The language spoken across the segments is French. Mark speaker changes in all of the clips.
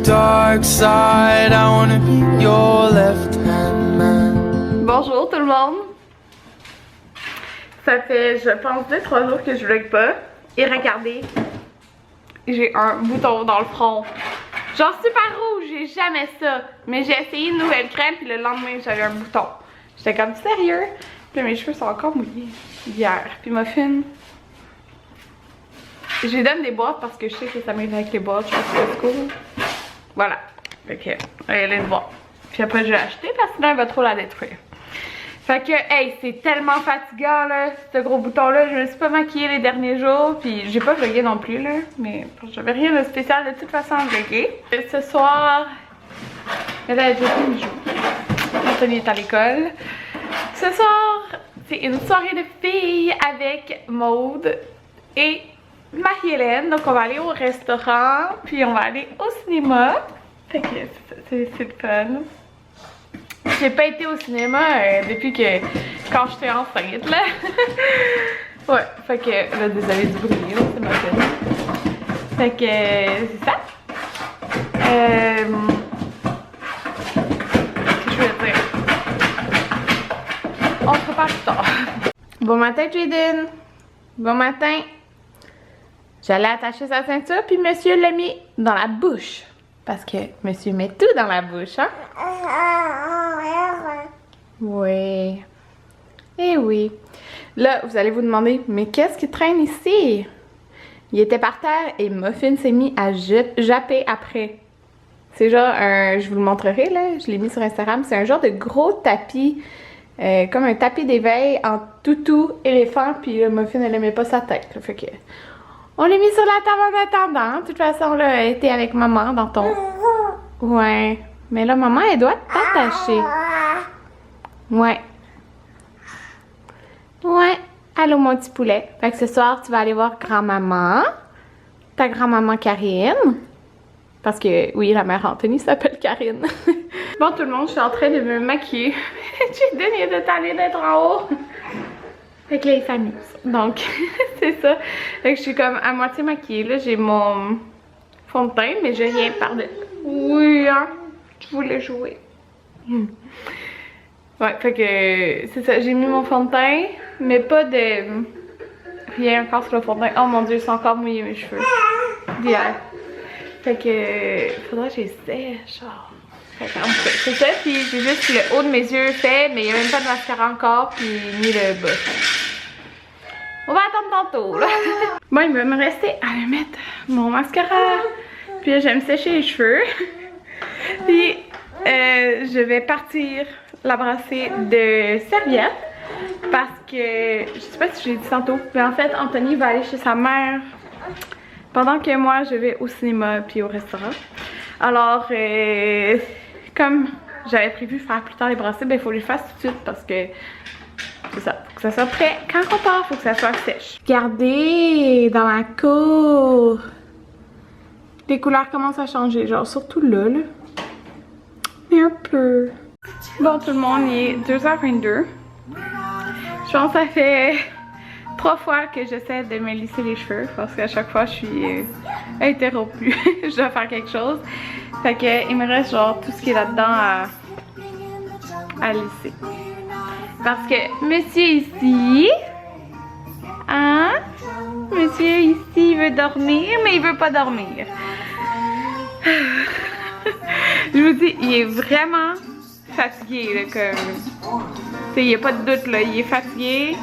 Speaker 1: dark side. I wanna be your left-hand man.
Speaker 2: Bonjour tout le monde. Ça fait, je pense, 2-3 jours que je vlog pas. Et regardez, j'ai un bouton dans le front. Genre super rouge, j'ai jamais ça. Mais j'ai essayé une nouvelle crème, puis le lendemain, j'avais un bouton. J'étais comme sérieux. Puis mes cheveux sont encore mouillés hier. Puis Muffin, je lui donne des boîtes parce que je sais que ça m'aide avec les boîtes. Je pense que c'est cool. Voilà. Fait que, elle est une boîte. Puis après, je vais acheter parce que sinon, elle va trop la détruire. Fait que, hey, c'est tellement fatigant, là, ce gros bouton-là. Je me suis pas maquillée les derniers jours, puis j'ai pas vlogué non plus, là. Mais j'avais rien de spécial de toute façon à vlogger. Ce soir, là, j'ai fait une journée. Anthony est à l'école. Ce soir, c'est une soirée de filles avec Maude et Marie-Hélène. Donc, on va aller au restaurant, puis on va aller au cinéma. Fait que c'est le fun. J'ai pas été au cinéma depuis que quand j'étais enceinte là. Ouais, fait que là, désolé du bruit, là, c'est ma peine. Fait que c'est ça. Qu'est-ce que je voulais dire? On se reparle plus tard. Bon matin, Jaden. Bon matin. J'allais attacher sa ceinture, puis monsieur l'a mis dans la bouche. Parce que monsieur met tout dans la bouche, hein? Oui. Eh oui. Là, vous allez vous demander, mais qu'est-ce qui traîne ici? Il était par terre et Muffin s'est mis à japper après. C'est genre un... Je vous le montrerai, là. Je l'ai mis sur Instagram. C'est un genre de gros tapis. Comme un tapis d'éveil en toutou éléphant. Puis Muffin, elle aimait pas sa tête. Là, fait que... On l'a mis sur la table en attendant. De toute façon, là, elle était avec maman dans ton... Ouais. Mais là, maman, elle doit t'attacher. Ouais. Ouais. Allô, mon petit poulet. Fait que ce soir, tu vas aller voir grand-maman. Ta grand-maman Karine. Parce que, oui, la mère Anthony s'appelle Karine. Bon, tout le monde, je suis en train de me maquiller. J'ai donné de t'aller d'être en haut. Fait que là, il s'amuse. Donc, c'est ça. Fait que je suis comme à moitié maquillée. Là, j'ai mon fond de teint, mais j'ai rien par-dessus. Oui, hein? Je voulais jouer. Ouais, fait que c'est ça. J'ai mis mon fond de teint, mais pas de... Rien encore sur le fond de teint. Oh mon dieu, ils sont encore mouillés mes cheveux. D'hier. Fait que... Faudrait que je les sèche. C'est ça, puis j'ai juste le haut de mes yeux fait, mais il n'y a même pas de mascara encore, puis ni le bas. On va attendre tantôt, là. Bon, il va me rester à me mettre mon mascara. Puis là, je vais me sécher les cheveux. Puis, je vais partir la brasser de serviettes. Parce que, je sais pas si j'ai dit tantôt, mais en fait, Anthony va aller chez sa mère. Pendant que moi, je vais au cinéma puis au restaurant. Alors, comme j'avais prévu faire plus tard les brassées, ben il faut les faire tout de suite parce que c'est ça. Faut que ça soit prêt. Quand on part, faut que ça soit sèche. Regardez, dans la cour, les couleurs commencent à changer, genre surtout là. Mais un peu. Bon, tout le monde, il est 2h22. Je pense que ça fait 3 fois que j'essaie de me lisser les cheveux parce qu'à chaque fois je suis interrompue. Je dois faire quelque chose. Fait que il me reste genre tout ce qui est là-dedans à lisser. Parce que monsieur ici, hein? Monsieur ici il veut dormir, mais il veut pas dormir. Je vous dis, il est vraiment fatigué là, comme. Il n'y a pas de doute là, il est fatigué.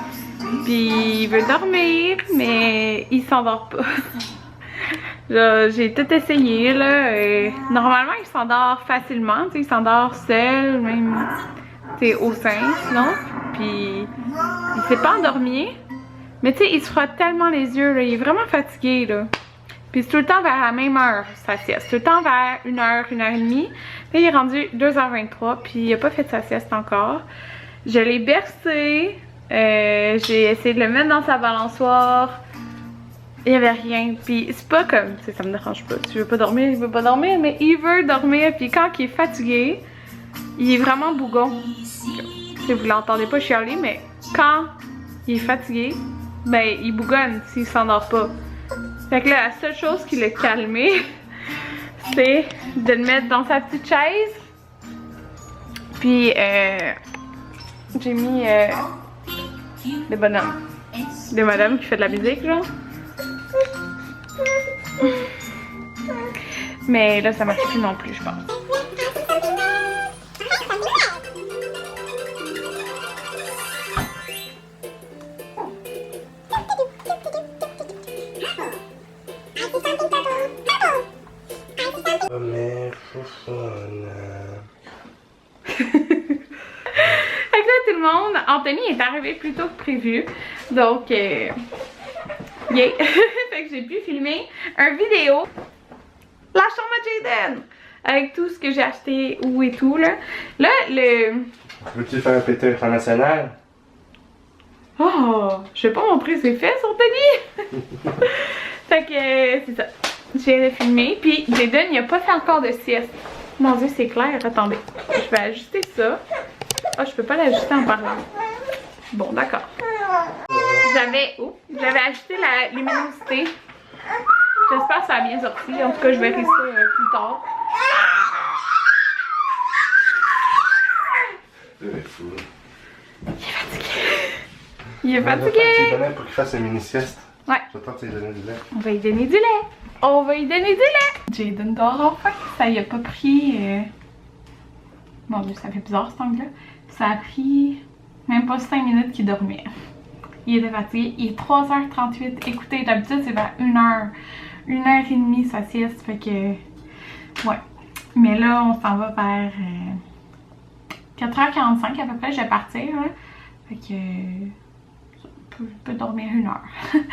Speaker 2: Puis il veut dormir, mais il s'endort pas. J'ai tout essayé là. Et normalement, il s'endort facilement. Il s'endort seul, même au sein, sinon. Puis il s'est pas endormi. Mais tu sais, il se frotte tellement les yeux. Là, il est vraiment fatigué. Là. Puis c'est tout le temps vers la même heure, sa sieste. Tout le temps vers 1h, 1h30. Puis il est rendu 2h23. Puis il a pas fait sa sieste encore. Je l'ai bercé. J'ai essayé de le mettre dans sa balançoire. Il n'y avait rien. Puis c'est pas comme, ça me dérange pas. Tu veux pas dormir, il veut pas dormir, mais il veut dormir. Puis quand il est fatigué, il est vraiment bougon. Si vous l'entendez pas chialer, mais quand il est fatigué, ben il bougonne s'il s'endort pas. Fait que là, la seule chose qui l'a calmé, c'est de le mettre dans sa petite chaise. Puis j'ai mis des bonhommes. Des madames qui fait de la musique, genre. Mais là, ça marche plus non plus, je pense. Fait que là, tout le monde, Anthony est arrivé plus tôt que prévu. Donc, yeah. Fait que j'ai pu filmer une vidéo. La chambre à Jaden! Avec tout ce que j'ai acheté où et tout, là. Là,
Speaker 3: Veux-tu faire un pété international?
Speaker 2: Oh! Je vais pas montrer ses fesses, Anthony! Fait que, c'est ça. J'ai filmé. Puis, Jaden, il a pas fait encore de sieste. Mon Dieu, c'est clair. Attendez. Je vais ajuster ça. Ah, je peux pas l'ajuster en parlant. Bon, d'accord. J'avais ajusté la luminosité. J'espère que ça a bien sorti. En tout cas, je verrai ça plus tard.
Speaker 3: Il est fou.
Speaker 2: Il est fatigué. Il est
Speaker 3: Tu
Speaker 2: fatigué.
Speaker 3: lui donnes pour qu'il fasse une mini-sieste.
Speaker 2: Ouais.
Speaker 3: J'attends que tu lui donnes du lait.
Speaker 2: On va lui donner du lait. On va lui donner du lait. Jaden dort enfin. Ça y a pas pris... Mon Dieu, ça fait bizarre cet angle-là. Ça a pris même pas 5 minutes qu'il dormait. Il était fatigué. Il est 3h38. Écoutez, d'habitude, c'est vers 1h. 1h30 sa sieste. Fait que... Ouais. Mais là, on s'en va vers 4h45 à peu près. Je vais partir. Là. Fait que... Je peux dormir 1 heure.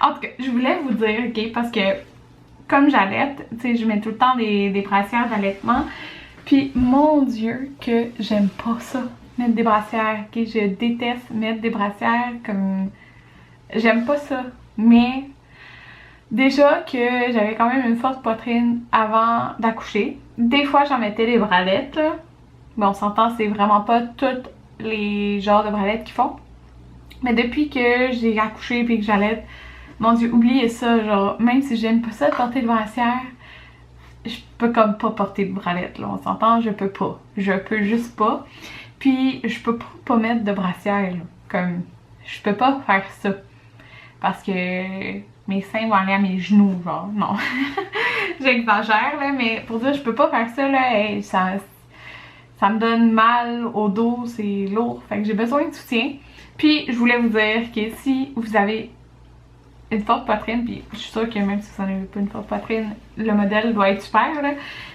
Speaker 2: En tout cas, je voulais vous dire, ok, parce que comme j'allaite, tu sais, je mets tout le temps des brassières d'allaitement. Puis, mon Dieu, que j'aime pas ça, mettre des brassières. Ok, je déteste mettre des brassières comme... J'aime pas ça. Mais, déjà que j'avais quand même une forte poitrine avant d'accoucher. Des fois, j'en mettais des bralettes, là. Mais on s'entend, c'est vraiment pas tous les genres de bralettes qu'ils font. Mais depuis que j'ai accouché et que j'allaite, mon Dieu, oubliez ça, genre, même si j'aime pas ça de porter de brassière, je peux comme pas porter de bralette, là, on s'entend, je peux pas. Je peux juste pas. Puis, je peux pas mettre de brassière, là, comme, je peux pas faire ça. Parce que mes seins vont aller à mes genoux, genre, non. J'exagère, là, mais pour dire, je peux pas faire ça, là, hey, ça me donne mal au dos, c'est lourd, fait que j'ai besoin de soutien. Puis, je voulais vous dire que si vous avez une forte poitrine, puis je suis sûre que même si vous n'en avez pas une forte poitrine, le modèle doit être super, là.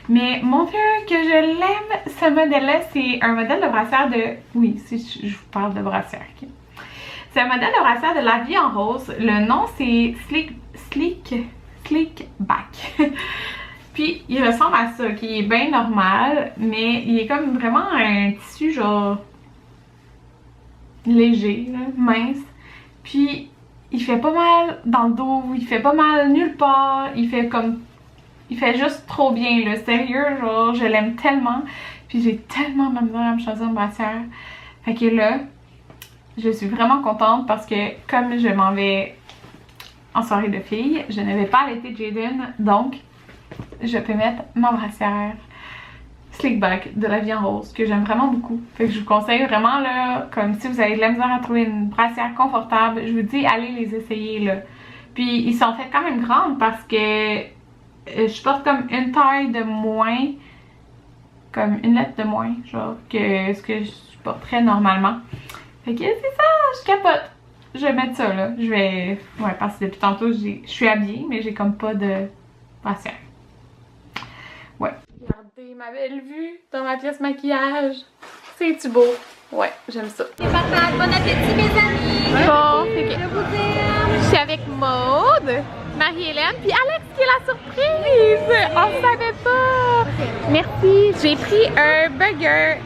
Speaker 2: Mais mon Dieu, que je l'aime, ce modèle-là, c'est un modèle de brassière de... Oui, si je vous parle de brassière, ok. C'est un modèle de brassière de La Vie en Rose. Le nom, c'est Sleek Back. Puis, il ressemble à ça, qui est bien normal, mais il est comme vraiment un tissu, genre... léger, là, mince. Puis il fait pas mal dans le dos, il fait pas mal nulle part, il fait juste trop bien, là, sérieux, genre je l'aime tellement. Puis j'ai tellement de misère à me choisir une brassière. Fait que là, je suis vraiment contente parce que comme je m'en vais en soirée de filles, je ne vais pas allaiter Jaden, donc je peux mettre ma brassière Sleek Back de La Vie en Rose que j'aime vraiment beaucoup. Fait que je vous conseille vraiment là, comme si vous avez de la misère à trouver une brassière confortable, je vous dis allez les essayer là. Puis ils sont faits quand même grandes parce que je porte comme une taille de moins, comme une lettre de moins, genre que ce que je porterais normalement. Fait que c'est ça, je capote. Je vais mettre ça là. Je vais. Ouais, parce que depuis tantôt je suis habillée, mais j'ai comme pas de brassière. Ouais. Regardez ma belle vue dans ma pièce maquillage. C'est-tu beau? Ouais, j'aime ça.
Speaker 4: Bon appétit, mes amis!
Speaker 2: Bon, c'est que je suis avec Maude, Marie-Hélène, puis Alex qui est la surprise! On ne savait pas! Merci! J'ai pris un burger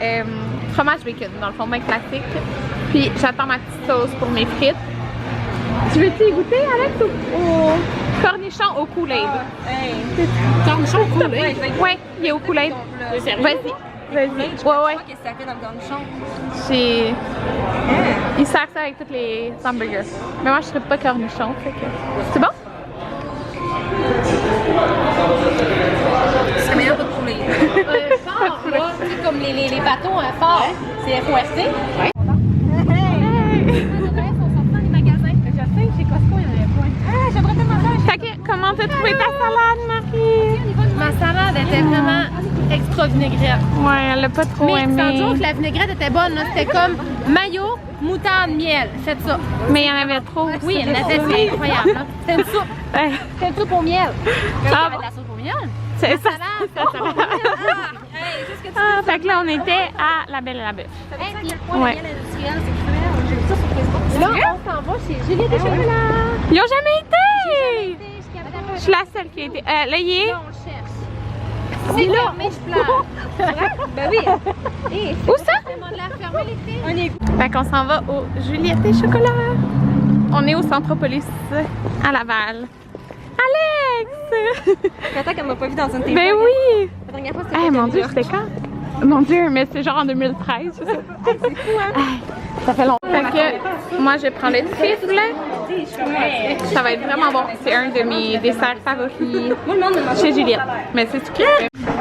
Speaker 2: fromage bacon, dans le fond, bien classique. Puis j'attends ma petite sauce pour mes frites. Tu veux-tu y goûter, Alex, au cornichon au Kool-Aid?
Speaker 4: Cornichon au Kool-Aid?
Speaker 2: Ouais, il est au Kool-Aid. Vas-y. Vas-y.
Speaker 4: Ouais.
Speaker 2: Ouais.
Speaker 4: Qu'est-ce que ça fait dans le cornichon?
Speaker 2: Il sert ça avec tous les hamburgers. Mais moi, je serais pas cornichon, fait que... C'est bon?
Speaker 4: les bateaux forts. C'est FOST. Ouais. J'aimerais tellement ça.
Speaker 2: Fait que, comment t'as trouvé ta salade, Marie?
Speaker 4: Ma salade était vraiment extra vinaigrette.
Speaker 2: Ouais, elle l'a pas trop
Speaker 4: Mais
Speaker 2: aimé.
Speaker 4: sans joke, la vinaigrette était bonne. C'était comme mayo, moutarde, miel. Faites ça.
Speaker 2: Mais il y en avait trop.
Speaker 4: Oui, il y en avait, c'est incroyable. Là. C'était une soupe.
Speaker 2: Ouais.
Speaker 4: C'était une soupe au miel.
Speaker 2: Ah,
Speaker 4: Avec de la soupe au miel.
Speaker 2: c'est ça.
Speaker 4: Hey, c'est ce que tu
Speaker 2: Ah, fait que là, on était à La Belle et la Bœuf.
Speaker 4: Hey, puis
Speaker 2: Ouais.
Speaker 4: le miel industriel, c'est cruel. J'ai vu ça sur Facebook. Là, on s'en va chez Juliette et Chocolat.
Speaker 2: Ils ont jamais été! Je suis la seule qui a été. Là, il est.
Speaker 4: Là, on le cherche. C'est là, mais je pleure. Ben oui. Hey,
Speaker 2: Où ça?
Speaker 4: on l'a fermé les filles. On est
Speaker 2: Fait qu'on s'en va au Juliette et Chocolat. On est au Centropolis à Laval. Alex!
Speaker 4: Attends qu'elle m'a pas vu dans une télé.
Speaker 2: Ben oui!
Speaker 4: La dernière fois, c'était
Speaker 2: Hey,
Speaker 4: pas
Speaker 2: mon
Speaker 4: New
Speaker 2: Dieu,
Speaker 4: York.
Speaker 2: c'était quand? Mon Dieu, mais c'est genre en 2013, je sais.
Speaker 4: C'est fou, hein?
Speaker 2: Hey, ça fait longtemps. Fait que moi, je prends le tifle. Ça va être vraiment bon. C'est un de mes desserts favoris chez Juliette. Mais c'est tout.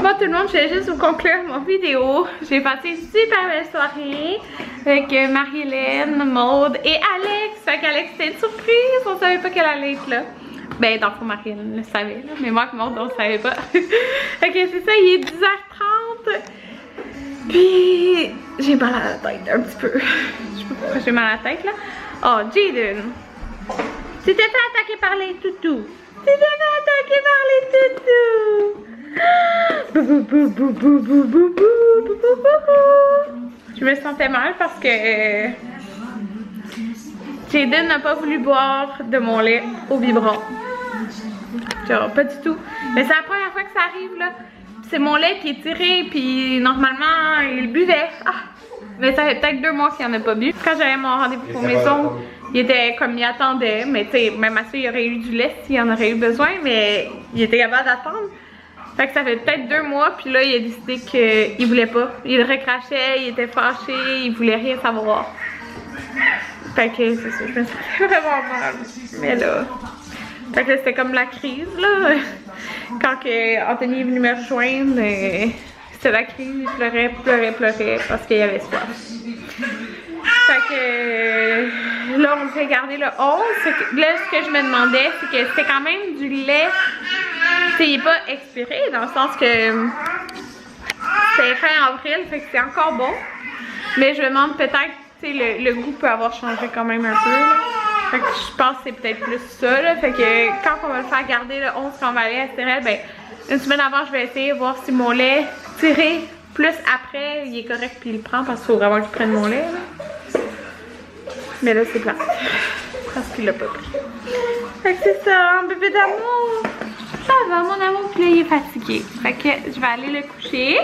Speaker 2: Bon, tout le monde, je vais juste vous conclure mon vidéo. J'ai passé une super belle soirée avec Marie-Hélène, Maude et Alex. Fait qu'Alex, c'était une surprise. On savait pas qu'elle allait être là. Ben, dans le fond, Marie-Hélène le savait, là. Mais moi et Maude, on le savait pas. Fait que c'est ça, il est 10h30. Puis, j'ai mal à la tête un petit peu. Je sais pas pourquoi j'ai mal à la tête, là. Oh, Jaden. Tu t'es fait attaquer par les toutous. Tu t'es fait attaquer par les toutous. Bou, bou, bou, bou, bou, bou, bou, bou, bou, bou. Je me sentais mal parce que Jaden n'a pas voulu boire de mon lait au biberon. Genre, pas du tout. Mais c'est la première fois que ça arrive, là. C'est mon lait qui est tiré, puis normalement, il buvait. Ah! Mais ça fait peut-être 2 mois qu'il n'en a pas bu. Quand j'avais mon rendez-vous pour maison, il était comme il attendait. Mais tu sais, même à ça, il aurait eu du lait s'il en aurait eu besoin, mais il était capable d'attendre. Fait que ça fait peut-être 2 mois, puis là, il a décidé qu'il voulait pas. Il recrachait, il était fâché, il voulait rien savoir. Fait que c'est ça, je me sentais vraiment mal. Mais là... Fait que c'était comme la crise, là. Quand que Anthony est venu me rejoindre, c'était la crise, il pleurait parce qu'il avait soif. Fait que là, on s'est gardé le 11. Là, ce que je me demandais, c'est que c'était quand même du lait. Tu sais, il n'est pas expiré, dans le sens que c'était fin avril, fait que c'est encore bon. Mais je me demande peut-être, tu sais, le goût peut avoir changé quand même un peu, là. Fait que je pense que c'est peut-être plus ça, là. Fait que quand on va le faire garder le 11 quand on va aller à Stérel, ben une semaine avant, je vais essayer de voir si mon lait tiré plus après, il est correct puis il le prend parce qu'il faut vraiment qu'il prenne mon lait, là. Mais là, c'est plate. Parce qu'il l'a pas pris. Fait que c'est ça, un bébé d'amour. Ça va, mon amour, puis là, il est fatigué. Fait que je vais aller le coucher.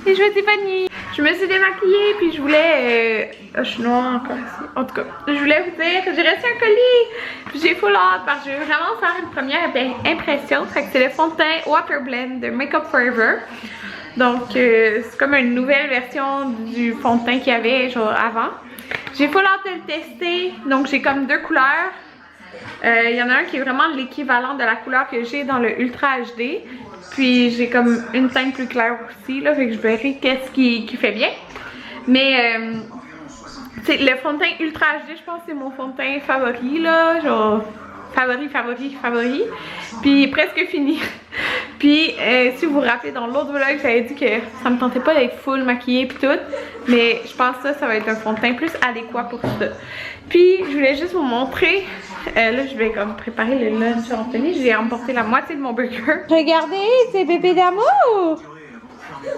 Speaker 2: Et je vais dire bonne nuit. Je me suis démaquillée, puis je voulais... je suis noire encore ici. En tout cas, je voulais vous dire que j'ai reçu un colis. Puis j'ai full hâte parce que je veux vraiment faire une première impression. Fait que c'est le fond de teint Water Blend de Makeup Forever. Donc, c'est comme une nouvelle version du fond de teint qu'il y avait genre avant. J'ai full hâte de le tester. Donc, j'ai comme 2 couleurs. Il y en a un qui est vraiment l'équivalent de la couleur que j'ai dans le Ultra HD. Puis j'ai comme une teinte plus claire aussi, là, fait que je verrai qu'est-ce qui fait bien. Mais le fond de teint Ultra HD, je pense que c'est mon fond de teint favori, là, genre favori. Puis presque fini. Puis si vous vous rappelez, dans l'autre vlog, j'avais dit que ça me tentait pas d'être full maquillée puis tout. Mais je pense que ça va être un fond de teint plus adéquat pour ça. Puis je voulais juste vous montrer. Là, je vais comme préparer le lunch à Anthony. J'ai emporté la moitié de mon burger. Regardez, c'est bébé d'amour.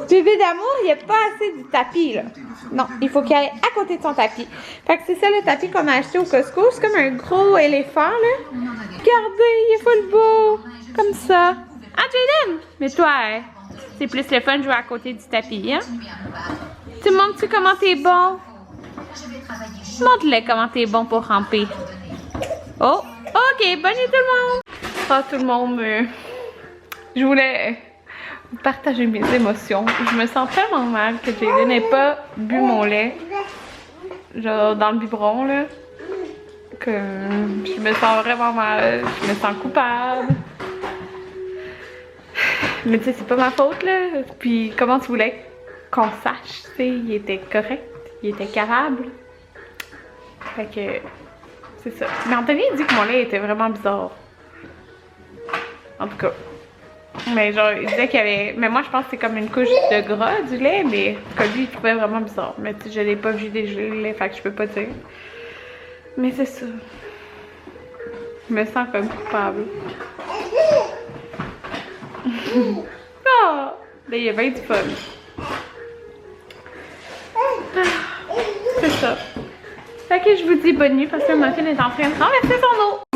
Speaker 2: Bébé d'amour, il n'y a pas assez du tapis, là. Non, il faut qu'il aille à côté de son tapis. Fait que c'est ça le tapis qu'on a acheté au Costco. C'est comme un gros éléphant, là. Regardez, il est full beau. Comme ça. Ah, Jaden! Mais toi, c'est plus le fun de jouer à côté du tapis, hein? Tu me montres-tu comment t'es bon? Montre-le comment t'es bon pour ramper. Oh, ok, bonne nuit tout le monde! Oh, tout le monde, je voulais partager mes émotions. Je me sens tellement mal que Jaden n'ait pas bu mon lait, genre dans le biberon, là, que je me sens vraiment mal, je me sens coupable. Mais tu sais, c'est pas ma faute, là. Puis comment tu voulais qu'on sache, tu sais, il était correct, il était capable. Fait que, c'est ça. Mais Anthony dit que mon lait était vraiment bizarre. En tout cas. Mais genre, il disait qu'il y avait... Mais moi, je pense que c'est comme une couche de gras du lait, mais comme lui, il trouvait vraiment bizarre. Mais tu sais, je l'ai pas vu dégeler le lait, fait que je peux pas dire. Mais c'est ça. Je me sens comme coupable. Oh! Là, il y a bien du fun. C'est ça. Fait que je vous dis bonne nuit parce que ma fille est en train de renverser son eau.